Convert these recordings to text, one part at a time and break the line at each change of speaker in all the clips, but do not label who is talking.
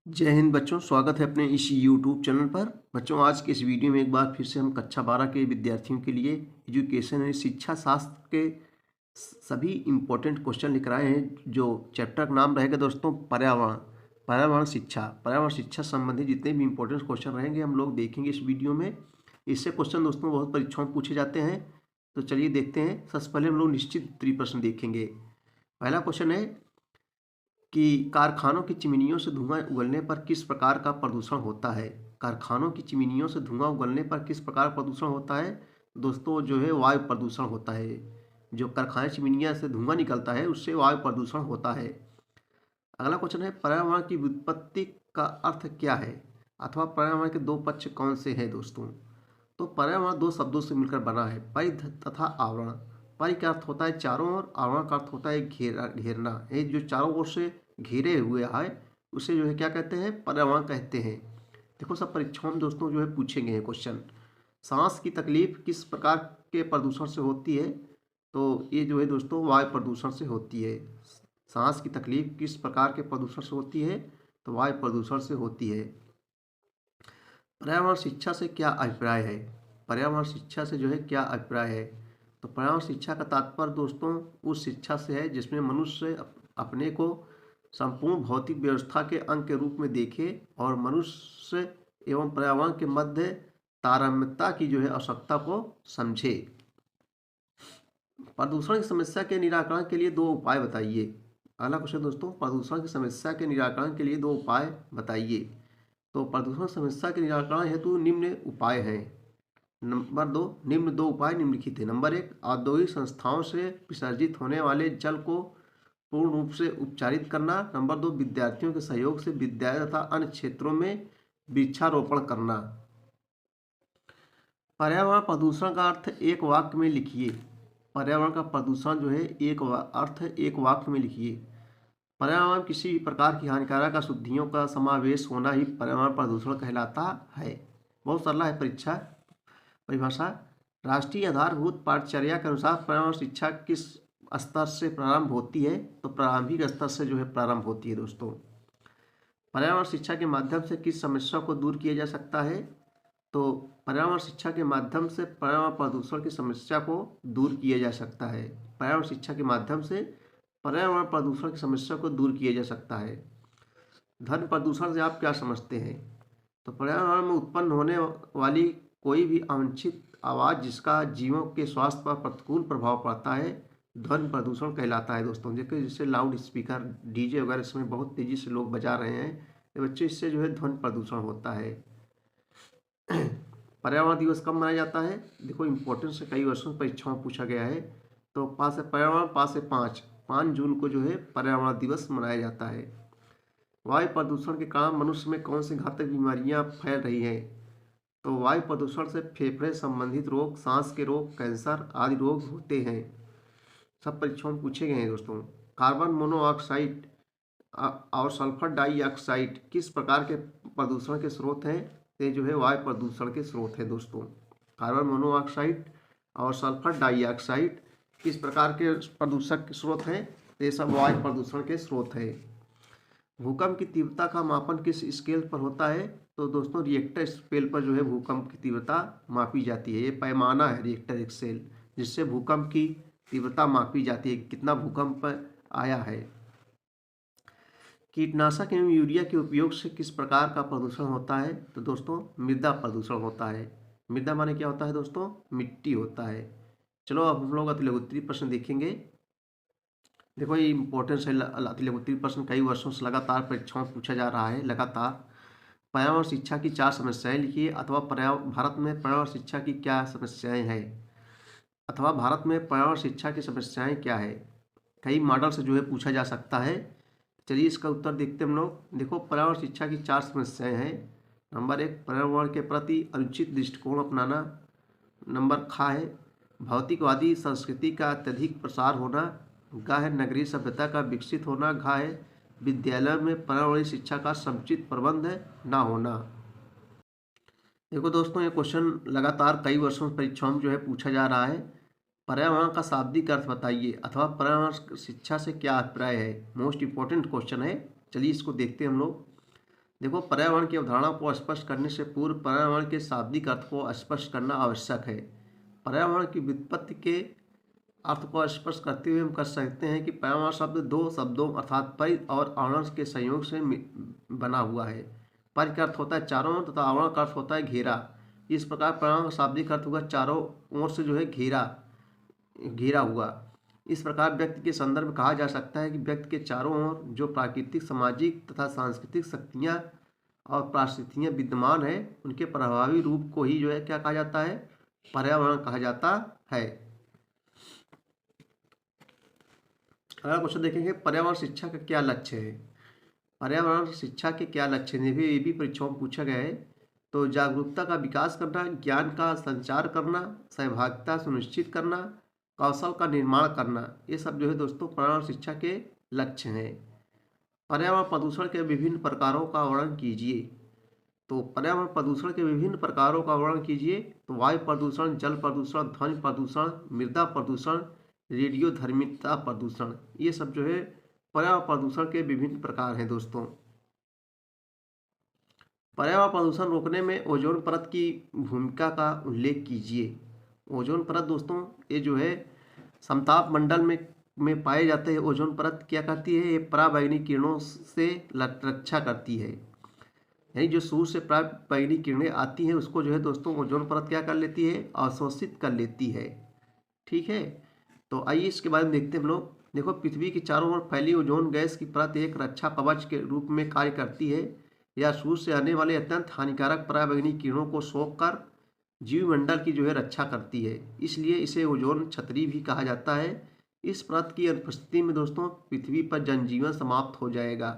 जय हिंद बच्चों, स्वागत है अपने इस यूट्यूब चैनल पर। बच्चों, आज के इस वीडियो में एक बार फिर से हम कक्षा 12 के विद्यार्थियों के लिए एजुकेशन यानी शिक्षा शास्त्र के सभी इम्पोर्टेंट क्वेश्चन लिख रहे हैं। जो चैप्टर का नाम रहेगा दोस्तों पर्यावरण पर्यावरण शिक्षा संबंधी जितने भी इम्पोर्टेंट क्वेश्चन रहेंगे हम लोग देखेंगे इस वीडियो में। इससे क्वेश्चन दोस्तों बहुत परीक्षाओं में पूछे जाते हैं, तो चलिए देखते हैं। सबसे पहले हम लोग निश्चित उत्तरीय प्रश्न देखेंगे। पहला क्वेश्चन है कि कारखानों की चिमनियों से धुआं उगलने पर किस प्रकार का प्रदूषण होता है। कारखानों की चिमनियों से धुआं उगलने पर किस प्रकार प्रदूषण होता है दोस्तों? जो है वायु प्रदूषण होता है। जो कारखाने चिमनियाँ से धुआं निकलता है उससे वायु प्रदूषण होता है। अगला क्वेश्चन है पर्यावरण की व्युत्पत्ति का अर्थ क्या है, अथवा पर्यावरण के दो पक्ष कौन से हैं दोस्तों? तो पर्यावरण दो शब्दों से मिलकर बना है, परिध तथा आवरण। परि का अर्थ होता है चारों ओर, आवरण का अर्थ होता है घेरना। ये जो चारों ओर से घेरे हुए है उसे जो है क्या कहते हैं? पर्यावरण कहते हैं। देखो, सब परीक्षाओं में दोस्तों जो है पूछे गए हैं क्वेश्चन। सांस की तकलीफ किस प्रकार के प्रदूषण से होती है? तो ये जो है दोस्तों वायु प्रदूषण से होती है। सांस की तकलीफ किस प्रकार के प्रदूषण से होती है? तो वायु प्रदूषण से होती है। पर्यावरण शिक्षा से क्या अभिप्राय है? पर्यावरण शिक्षा से जो है क्या अभिप्राय है? तो पर्यावरण शिक्षा का तात्पर्य दोस्तों उस शिक्षा से है जिसमें मनुष्य अपने को संपूर्ण भौतिक व्यवस्था के अंग के रूप में देखे और मनुष्य एवं पर्यावरण के मध्य तारतम्यता की जो है आवश्यकता को समझे। प्रदूषण की समस्या के निराकरण के लिए दो उपाय बताइए। अगला क्वेश्चन दोस्तों, प्रदूषण की समस्या के निराकरण के लिए दो उपाय बताइए। तो प्रदूषण समस्या के निराकरण हेतु निम्न उपाय हैं। नंबर दो, निम्न दो उपाय निम्नलिखित है। नंबर एक, औद्योगिक संस्थाओं से विसर्जित होने वाले जल को पूर्ण रूप से उपचारित करना। नंबर दो, विद्यार्थियों के सहयोग से विद्यालय तथा अन्य क्षेत्रों में वृक्षारोपण करना। पर्यावरण प्रदूषण का अर्थ एक वाक्य में लिखिए। पर्यावरण का प्रदूषण जो है अर्थ एक वाक्य में लिखिए। पर्यावरण किसी भी प्रकार की हानिकारक अशुद्धियों का समावेश होना ही पर्यावरण प्रदूषण कहलाता है। बहुत सरल है परीक्षा परिभाषा। राष्ट्रीय आधारभूत पाठचर्या के अनुसार पर्यावरण शिक्षा किस स्तर से प्रारंभ होती है? तो प्रारंभिक स्तर से जो है प्रारंभ होती है दोस्तों। पर्यावरण शिक्षा के माध्यम से किस समस्या को दूर किया जा सकता है? तो पर्यावरण शिक्षा के माध्यम से पर्यावरण प्रदूषण की समस्या को दूर किया जा सकता है। पर्यावरण शिक्षा के माध्यम से पर्यावरण प्रदूषण की समस्या को दूर किया जा सकता है। ध्वनि प्रदूषण से आप क्या समझते हैं? तो पर्यावरण में उत्पन्न होने वाली कोई भी अवांछित आवाज़ जिसका जीवों के स्वास्थ्य पर प्रतिकूल प्रभाव पड़ता है ध्वनि प्रदूषण कहलाता है दोस्तों। देखिए, जैसे लाउड स्पीकर, डीजे वगैरह इसमें बहुत तेज़ी से लोग बजा रहे हैं तो बच्चे इससे जो है ध्वनि प्रदूषण होता है। पर्यावरण दिवस कब मनाया जाता है? देखो, इम्पोर्टेंस से कई वर्षों से परीक्षाओं में पूछा गया है। तो पास है पर्यावरण, पास है 5 जून को जो है पर्यावरण दिवस मनाया जाता है। वायु प्रदूषण के कारण मनुष्य में कौन सी घातक बीमारियां फैल रही हैं? तो वायु प्रदूषण से फेफड़े संबंधित रोग, सांस के रोग, कैंसर आदि रोग होते हैं। सब परीक्षाओं में पूछे गए हैं दोस्तों। कार्बन मोनोऑक्साइड और सल्फर डाइऑक्साइड किस प्रकार के प्रदूषण के स्रोत हैं? ये जो है वायु प्रदूषण के स्रोत हैं दोस्तों। कार्बन मोनोऑक्साइड और सल्फर डाइऑक्साइड किस प्रकार के प्रदूषक के स्रोत हैं? ये सब वायु प्रदूषण के स्रोत हैं। भूकंप की तीव्रता का मापन किस स्केल पर होता है? तो दोस्तों रिएक्टर स्केल पर जो है भूकंप की तीव्रता मापी जाती है। ये पैमाना है रिएक्टर स्केल जिससे भूकंप की तीव्रता मापी जाती है, कितना भूकंप आया है। कीटनाशक एवं यूरिया के उपयोग से किस प्रकार का प्रदूषण होता है? तो दोस्तों मृदा प्रदूषण होता है। मृदा माने क्या होता है दोस्तों? मिट्टी होता है। चलो अब हम लोग अति लघुत्तरीय प्रश्न देखेंगे। देखो, ये इंपॉर्टेंस है। अति लघुत्तरीय प्रश्न कई वर्षों से लगातार परीक्षाओं में पूछा जा रहा है लगातार। पर्यावरण शिक्षा की 4 समस्याएं लिखिए, अथवा भारत में पर्यावरण शिक्षा की क्या समस्याएं हैं, अथवा भारत में पर्यावरण शिक्षा की समस्याएं क्या है। कई मॉडल से जो है पूछा जा सकता है। चलिए इसका उत्तर देखते हैं हम लोग। देखो, पर्यावरण शिक्षा की 4 समस्याएं हैं। नंबर 1, पर्यावरण के प्रति अनुचित दृष्टिकोण अपनाना। नंबर खा है भौतिकवादी संस्कृति का अत्यधिक प्रसार होना। गा है नगरीय सभ्यता का विकसित होना। घा है विद्यालय में पर्यावरणीय शिक्षा का समुचित प्रबंध ना होना। देखो दोस्तों, ये क्वेश्चन लगातार कई वर्षों से परीक्षाओं में जो है पूछा जा रहा है। पर्यावरण का शाब्दिक अर्थ बताइए, अथवा पर्यावरण शिक्षा से क्या अभिप्राय है। मोस्ट इंपॉर्टेंट क्वेश्चन है। चलिए इसको देखते हैं हम लोग। देखो, पर्यावरण की अवधारणा को स्पष्ट करने से पूर्व पर्यावरण के शाब्दिक अर्थ को स्पष्ट करना आवश्यक है। पर्यावरण की व्युत्पत्ति के अर्थ को स्पष्ट करते हुए हम कह सकते हैं कि पर्यावरण शब्द दो शब्दों अर्थात परि और आवरण के संयोग से बना हुआ है। परि का अर्थ होता है चारों ओर तथा आवरण का अर्थ होता है घेरा। इस प्रकार पर्यावरण का शाब्दिक अर्थ होगा चारों ओर से जो है घेरा घेरा हुआ। इस प्रकार व्यक्ति के संदर्भ में कहा जा सकता है कि व्यक्ति के चारों ओर जो प्राकृतिक, सामाजिक तथा सांस्कृतिक शक्तियाँ और परिस्थितियाँ विद्यमान है, उनके प्रभावी रूप को ही जो है क्या कहा जाता है, पर्यावरण कहा जाता है। अगला क्वेश्चन देखेंगे, पर्यावरण शिक्षा का क्या लक्ष्य है। पर्यावरण शिक्षा के क्या लक्ष्य हैं, ये भी परीक्षाओं में पूछा गया है। तो जागरूकता का विकास करना, ज्ञान का संचार करना, सहभागिता सुनिश्चित करना, कौशल का निर्माण करना, ये सब जो है दोस्तों पर्यावरण शिक्षा के लक्ष्य हैं। पर्यावरण प्रदूषण के विभिन्न प्रकारों का वर्णन कीजिए। तो पर्यावरण प्रदूषण के विभिन्न प्रकारों का वर्णन कीजिए। तो वायु प्रदूषण, जल प्रदूषण, ध्वनि प्रदूषण, मृदा प्रदूषण, रेडियोधर्मिता प्रदूषण, ये सब जो है पर्यावरण प्रदूषण के विभिन्न प्रकार हैं दोस्तों। पर्यावरण प्रदूषण रोकने में ओजोन परत की भूमिका का उल्लेख कीजिए। ओजोन परत दोस्तों ये जो है समताप मंडल में पाए जाते हैं। ओजोन परत क्या करती है, ये पराबैंगनी किरणों से रक्षा करती है। यानी जो सूर्य से पराबैंगनी किरणें आती हैं उसको जो है दोस्तों ओजोन परत क्या कर लेती है, अवशोषित कर लेती है। ठीक है, तो आइए इसके बारे में देखते हैं हम लोग। देखो, पृथ्वी के चारों ओर फैली ओजोन गैस की परत एक रक्षा कवच के रूप में कार्य करती है। यह सूर्य से आने वाले अत्यंत हानिकारक पराबैंगनी किरणों को सोखकर जीवमंडल की जो है रक्षा करती है, इसलिए इसे ओजोन छतरी भी कहा जाता है। इस परत की अनुपस्थिति में दोस्तों पृथ्वी पर जनजीवन समाप्त हो जाएगा।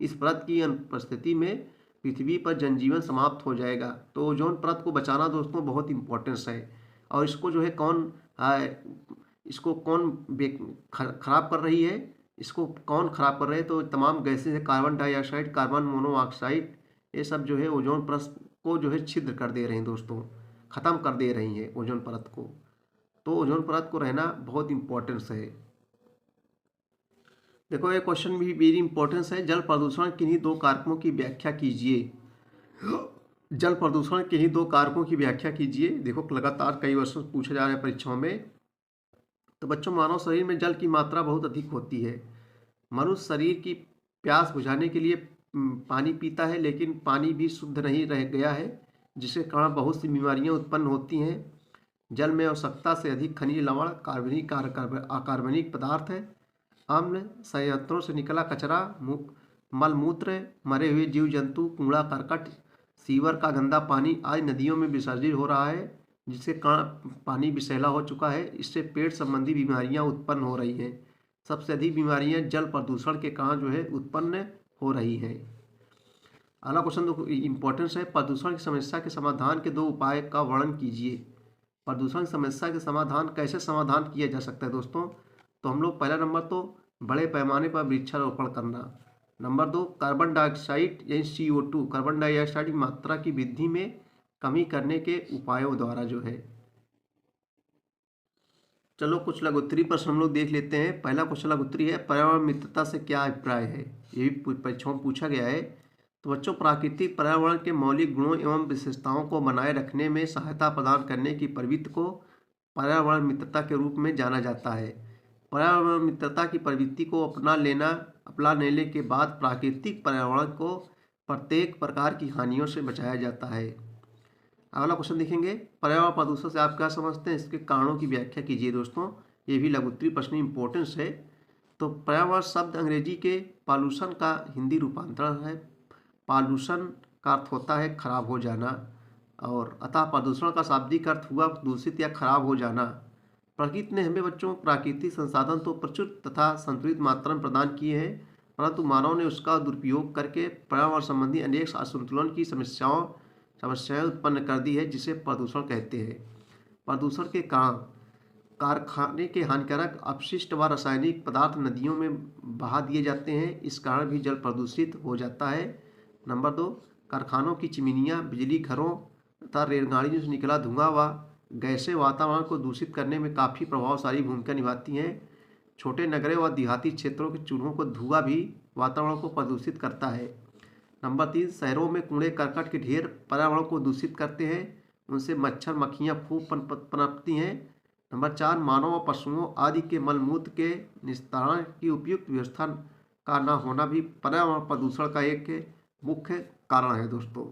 इस परत की अनुपस्थिति में पृथ्वी पर जनजीवन समाप्त हो जाएगा। तो ओजोन परत को बचाना दोस्तों बहुत इंपॉर्टेंस है। और इसको जो है खराब कर रही है, इसको कौन खराब कर रहे हैं, तो तमाम गैसें हैं, कार्बन डाइऑक्साइड, कार्बन मोनोऑक्साइड, ये सब जो है ओजोन परत को जो है छिद्र कर दे रहे हैं दोस्तों, ख़त्म कर दे रही हैं ओजोन परत को। तो ओजोन परत को रहना बहुत इंपॉर्टेंस है। देखो, ये क्वेश्चन भी वेरी इंपॉर्टेंस है। जल प्रदूषण किन्हीं दो कारकों की व्याख्या कीजिए। जल प्रदूषण किन्हीं दो कारकों की व्याख्या कीजिए। देखो, लगातार कई वर्षों से पूछा जा रहा है परीक्षाओं में। तो बच्चों, मानव शरीर में जल की मात्रा बहुत अधिक होती है। मनुष्य शरीर की प्यास बुझाने के लिए पानी पीता है, लेकिन पानी भी शुद्ध नहीं रह गया है, जिसके कारण बहुत सी बीमारियां उत्पन्न होती हैं। जल में आवश्यकता से अधिक खनिज लवण, अकार्बनिक पदार्थ है, अम्ल, संयंत्रों से निकला कचरा, मलमूत्र, मरे हुए जीव जंतु, कूड़ा करकट, सीवर का गंदा पानी आदि नदियों में विसर्जित हो रहा है, जिसके कारण पानी विषैला हो चुका है। इससे पेट संबंधी बीमारियां उत्पन्न हो रही हैं। सबसे अधिक बीमारियां जल प्रदूषण के कारण जो है उत्पन्न हो रही हैं। अगला क्वेश्चन इंपॉर्टेंस है, प्रदूषण की समस्या के समाधान के दो उपाय का वर्णन कीजिए। प्रदूषण की समस्या के समाधान कैसे समाधान किया जा सकता है दोस्तों। तो हम लोग पहला नंबर तो बड़े पैमाने पर वृक्षारोपण करना। नंबर 2, कार्बन डाइऑक्साइड यानी CO2 कार्बन डाइऑक्साइड की मात्रा की वृद्धि में कमी करने के उपायों द्वारा जो है। चलो, कुछ लघुत्तरी प्रश्न हम लोग देख लेते हैं। पहला क्वेश्चन लघुत्तरी है, पर्यावरण मित्रता से क्या अभिप्राय है। ये भी परीक्षाओं में पूछा गया है। तो बच्चों, प्राकृतिक पर्यावरण के मौलिक गुणों एवं विशेषताओं को बनाए रखने में सहायता प्रदान करने की प्रवृत्ति को पर्यावरण मित्रता के रूप में जाना जाता है। पर्यावरण मित्रता की प्रवृत्ति को अपना लेने के बाद प्राकृतिक पर्यावरण को प्रत्येक प्रकार की हानियों से बचाया जाता है। अगला क्वेश्चन देखेंगे, पर्यावरण प्रदूषण से आप क्या समझते हैं, इसके कारणों की व्याख्या कीजिए। दोस्तों, ये भी लघुत्तरी प्रश्न इंपॉर्टेंस है। तो पर्यावरण शब्द अंग्रेजी के पॉल्यूशन का हिंदी रूपांतरण है। पॉल्यूशन का अर्थ होता है खराब हो जाना, और अतः प्रदूषण का शाब्दिक अर्थ हुआ दूषित या खराब हो जाना। प्रकृति ने हमें बच्चों प्राकृतिक संसाधन तो प्रचुर तथा संतुलित मात्रा में प्रदान किए हैं, परंतु मानव ने उसका दुरुपयोग करके पर्यावरण संबंधी अनेक असंतुलन की समस्याएं उत्पन्न कर दी है, जिसे प्रदूषण कहते हैं। प्रदूषण के कारण कारखाने के हानिकारक अपशिष्ट व रासायनिक पदार्थ नदियों में बहा दिए जाते हैं, इस कारण भी जल प्रदूषित हो जाता है। नंबर 2, कारखानों की चिमनियाँ, बिजली घरों तथा रेलगाड़ियों से निकला धुआं व गैसें वातावरण को दूषित करने में काफ़ी प्रभावशाली भूमिका निभाती हैं। छोटे नगरों व देहाती क्षेत्रों के चूल्हों को धुआं भी वातावरण को प्रदूषित करता है। नंबर 3, शहरों में कूड़े करकट के ढेर पर्यावरण को दूषित करते हैं, उनसे मच्छर मक्खियाँ खूब पनपती हैं। नंबर 4, मानव और पशुओं आदि के मलमूत्र के निस्तारण की उपयुक्त व्यवस्था का न होना भी पर्यावरण प्रदूषण का एक मुख्य कारण है दोस्तों।